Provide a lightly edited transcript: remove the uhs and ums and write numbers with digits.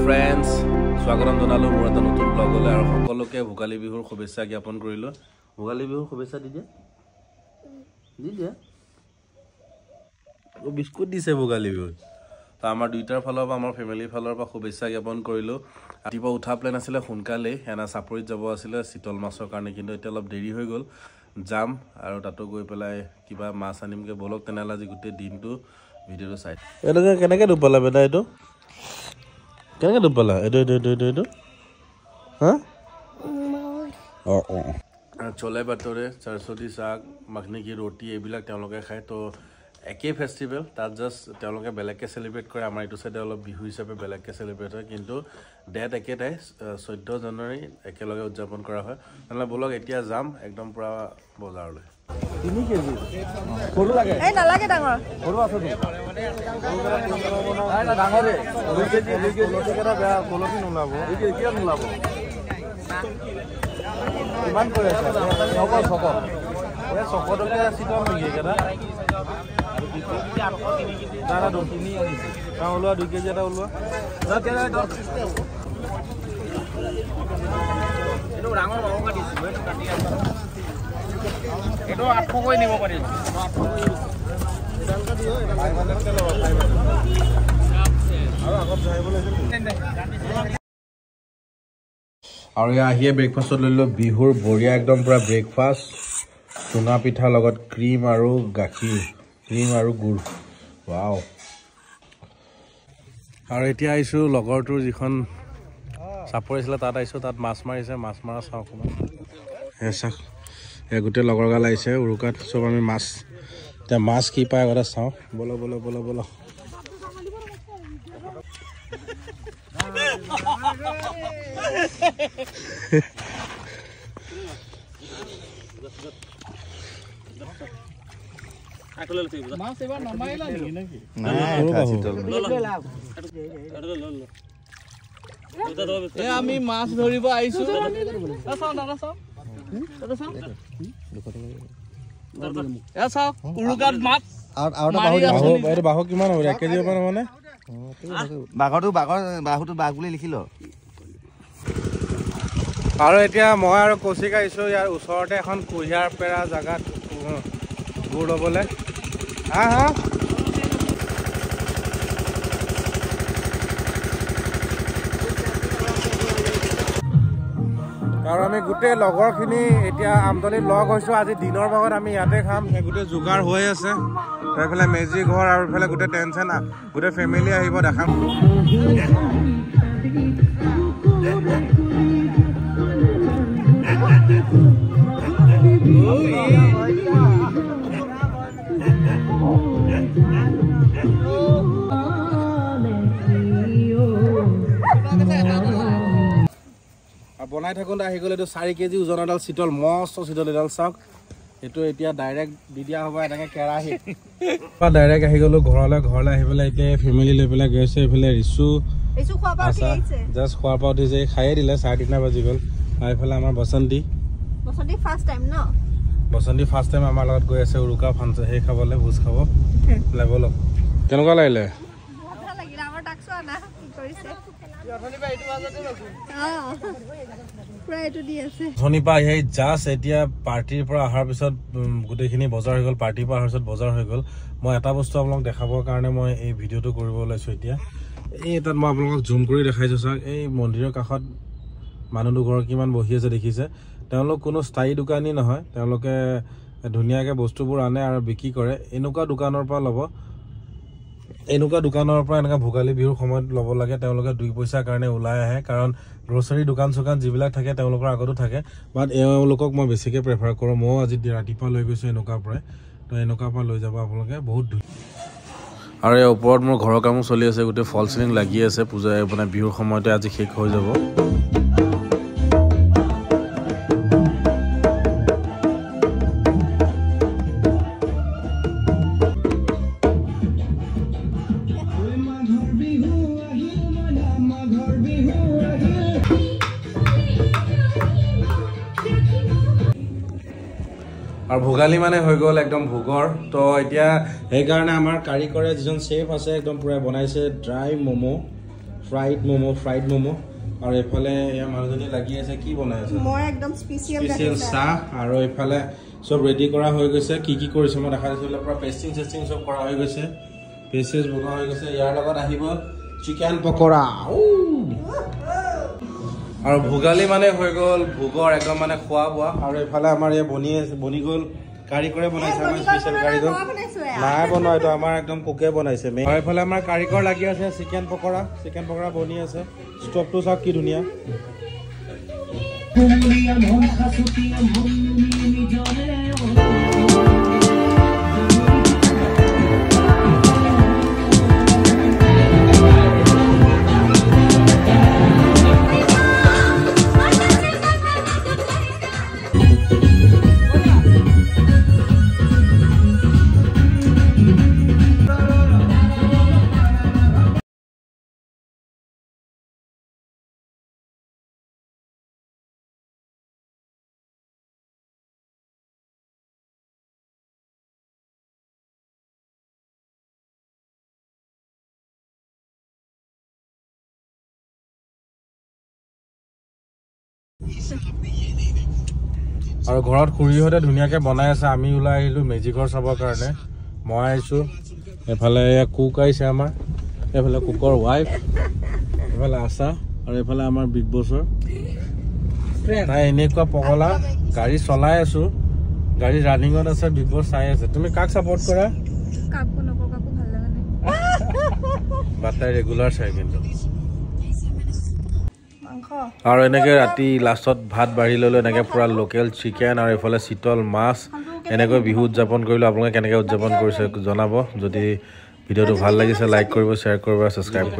friends, স্বাগতম জনালো মোৰ এটা নতুন ব্লগলৈ আৰু সকলোকে ভোগালী বিহুৰ শুভেচ্ছা জ্ঞাপন কৰিলো। ভোগালী বিহুৰ শুভেচ্ছা দিছে। ও বিস্কুট দিছে ভোগালী বিহুত। তো আমাৰ দুইটাৰ ফালৰ পৰা আমাৰ ফ্যামিলিৰ ফালৰ পৰা শুভেচ্ছা জ্ঞাপন কৰিলো। ৰাতিপুৱা উঠা প্লেন আছিল সোনকালে এনা চাপৰিত যাব আছিল শীতল মাছৰ কাৰণে, কিন্তু এতিয়া অলপ দেৰি হৈ গ'ল। যাম আৰু তাতো গৈ পেলাই কিবা মাছ আনিমকে বলক তেনেহ'লে আজি গোটেই দিনটো ভিডিঅ'টো চাই। এটা কেনেকৈ দুপালা বেটা এইটো? কেনেকৈ দুপালা এইটো হা? চলে বাটৰে চৰচতি শাক মাখনি কি ৰুটি এইবিলাক তেওঁলোকে খায়। তো একেই ফেষ্টিভেল, তাত জাষ্ট তেওঁলোকে বেলেগকৈ চেলিব্ৰেট কৰে। আমাৰ এইটো চাইডে অলপ বিহু হিচাপে বেলেগকৈ চেলিব্ৰেট হয়, কিন্তু ডেট একেটাই 14 জানুৱাৰী একেলগে উদযাপন কৰা হয়। তেনেহ'লে বলক এতিয়া যাম একদম পূৰা বজাৰলৈ। 3 কেজি সৰু লাগে এই নালাগে ডাঙৰ সৰু আছে নি নাই না ডাঙৰে 2 কেজি কেটা বেয়া কলকি নোলাব এতিয়া নোলাব কিমান কৰি আছে ছক এই ছকটকে চিটৰ নেকি কেটা আৰু কি 800 কেজি দাদা 2 কেজি আনিছে কা ওলোৱা 2 কেজি এটা ওলোৱা না কেটা এটো ডাঙৰ বাবু কাটিছে এটো কাটি আছে এটো 800 কই নিব পাৰি 800 দিও 500 কে লব 500 আৰু আগত যাইবলৈ আৰু আহিয়ে ব্ৰেকফাষ্টত লৈলো বিহুৰ বঢ়িয়া একদম পুৰা ব্ৰেকফাষ্ট চুঙা পিঠা লগত ক্ৰীম আৰু গাখীৰ ক্ৰীম আৰু গুড় ওৱাও। আৰু এতিয়া আহিছো লগৰটোৰ যিখন চাপৰি আছিলে তাত আহিছো, তাত মাছ মাৰিছে, মাছ মাৰা চাওঁ অকণমান চাওক গোটেই লগৰ গাল আহিছে উৰুকাত চব আমি মাছ এতিয়া মাছ কি পায় আগতে চাওঁ বলো বলো বলো বলো আমি মাছ ধৰিব আহিছো বাহু কিমান হ'ব 1 কেজি হ'ব মানে বাহুটো বাঘ বুলি লিখিল। আৰু এতিয়া মই আৰু কৌশিক আহিছো ইয়াৰ ওচৰতে এখন কুঁহিয়াৰ পেৰা জেগাত গুড় ল'বলৈ হা হা আৰু আমি গোটেই লগৰখিনি এতিয়া আমদানিত লগ হৈছোঁ। আজি দিনৰ ভাগত আমি ইয়াতে খাম, সেই গোটেই যোগাৰ হৈ আছে। এইফালে মেজি ঘৰ আৰু এইফালে গোটেই টেনশ্যন গোটেই ফেমিলি আহিব দেখাম। বনাই থাকোঁতে আহি গ'ল এইটো 4 কেজি ওজন এডাল চিতল, মস্ত চিতল এডাল চাওক। এইটো এতিয়া ডাইৰেক্ট দি দিয়া হ'ব এনেকৈ কেৰাহী ডাইৰেক্ট আহি গ'লো ঘৰলৈ আহি পেলাই এতিয়া ফেমিলি লৈ পেলাই গৈছে। এইফালে ৰিচু জাষ্ট খোৱাৰ পৰা উঠিছে খায়ে দিলে 3:30 বাজি গ'ল। আৰু এইফালে আমাৰ বসন্তী ফাৰ্ষ্ট টাইম আমাৰ লগত গৈ আছে উৰুকা ফাংচন সেই খাবলৈ ভোজ খাব বলক। কেনেকুৱা লাগিলে? শনিবাৰ সেই জাষ্ট এতিয়া পাৰ্টিৰ পৰা অহাৰ পিছত গোটেইখিনি বজাৰ হৈ গ'ল। পাৰ্টিৰ পৰা অহাৰ পিছত বজাৰ হৈ গ'ল। মই এটা বস্তু আপোনালোকক দেখাবৰ কাৰণে মই এই ভিডিঅ'টো কৰিব ওলাইছোঁ। এতিয়া এই তাত মই আপোনালোকক জুম কৰি দেখাইছোঁ চাওক। এই মন্দিৰৰ কাষত মানুহ দুঘৰ কিমান বহি আছে দেখিছে। তেওঁলোক কোনো স্থায়ী দোকানী নহয়, তেওঁলোকে ধুনীয়াকৈ বস্তুবোৰ আনে আৰু বিক্ৰী কৰে। এনেকুৱা দোকানৰ পৰা ল'ব, এনেকুৱা দোকানৰ পৰা এনেকুৱা ভোগালী বিহুৰ সময়ত ল'ব লাগে। তেওঁলোকে 2 পইচাৰ কাৰণে ওলাই আহে, কাৰণ গ্ৰচাৰী দোকান চোকান যিবিলাক থাকে তেওঁলোকৰ আগতো থাকে। বাট এওঁলোকক মই বেছিকৈ প্ৰেফাৰ কৰোঁ। ময়ো আজি ৰাতিপুৱা লৈ গৈছোঁ এনেকুৱাৰ পৰাই। তো এনেকুৱাৰ পৰা লৈ যাব আপোনালোকে বহুত ধুনীয়া। আৰু এই ওপৰত মোৰ ঘৰৰ কামো চলি আছে, গোটেই ফল চিলিং লাগি আছে। পূজা মানে বিহুৰ সময়তে আজি শেষ হৈ যাব। আৰু ভোগালী মানে হৈ গ'ল একদম ভোগৰ। তো এতিয়া সেইকাৰণে আমাৰ কাৰিকৰে যিজন চেফ আছে একদম পুৰা বনাইছে ড্ৰাই ম'ম' ফ্ৰাইড ম'ম' আৰু এইফালে এয়া মানুহজনী লাগি আছে কি বনাই আছে মই একদম স্পেচিয়েল চাহ আৰু এইফালে সব ৰেডি কৰা হৈ গৈছে কি কৰিছে মই দেখা দিছিলো পুৰা পেষ্টিং সব কৰা হৈ গৈছে পেষ্টেজ বনোৱা হৈ গৈছে ইয়াৰ লগত আহিব চিকেন পকৰা আৰু ভোগালী মানে হৈ গ'ল ভোগৰ একদম মানে খোৱা বোৱা আৰু এইফালে আমাৰ এই বনি গ'ল কাৰিকৰে বনাইছে আমাৰ স্পেচিয়েল কাৰিকৰ নাই বনোৱা এইটো আমাৰ একদম কুকে বনাইছে আৰু এইফালে আমাৰ কাৰিকৰ লাগি আছে চিকেন পকৰা বনি আছে ষ্টভটো চাওক কি ধুনীয়া আৰু ঘৰত খুৰীহঁতে ধুনীয়াকে বনাই আছে আমি ওলাই আহিলো মেজিকৰ চাবৰ কাৰণে মই আহিছো এফালে কুক আহিছে আমাৰ এফালে কুকৰ ৱাইফ এফালে আশা আৰু এফালে আমাৰ বিগ বছৰ তাই এনেকুৱা পগলা গাড়ী চলাই আছো গাড়ী ৰানিঙত আছে বিগ বছ চাই আছে তুমি কাক সাপোৰ্ট কৰা কাকো নকো কাকো ভাল লাগা নাই বাটাই ৰেগুলাৰ চাই কিন্তু আৰু এনেকে ৰাতি লাষ্টত ভাত বাঢ়ি ললো এনেকে পুৰা লোকেল চিকেন আৰু এফালে শীতল মাছ এনেকৈ বিহু উদযাপন কৰিলো আপোনালোকে কেনেকৈ উদযাপন কৰিছে জনাব যদি ভিডিঅ'টো ভাল লাগিছে লাইক কৰিব শ্বেয়াৰ কৰিব আৰু সাবস্ক্ৰাইব কৰিব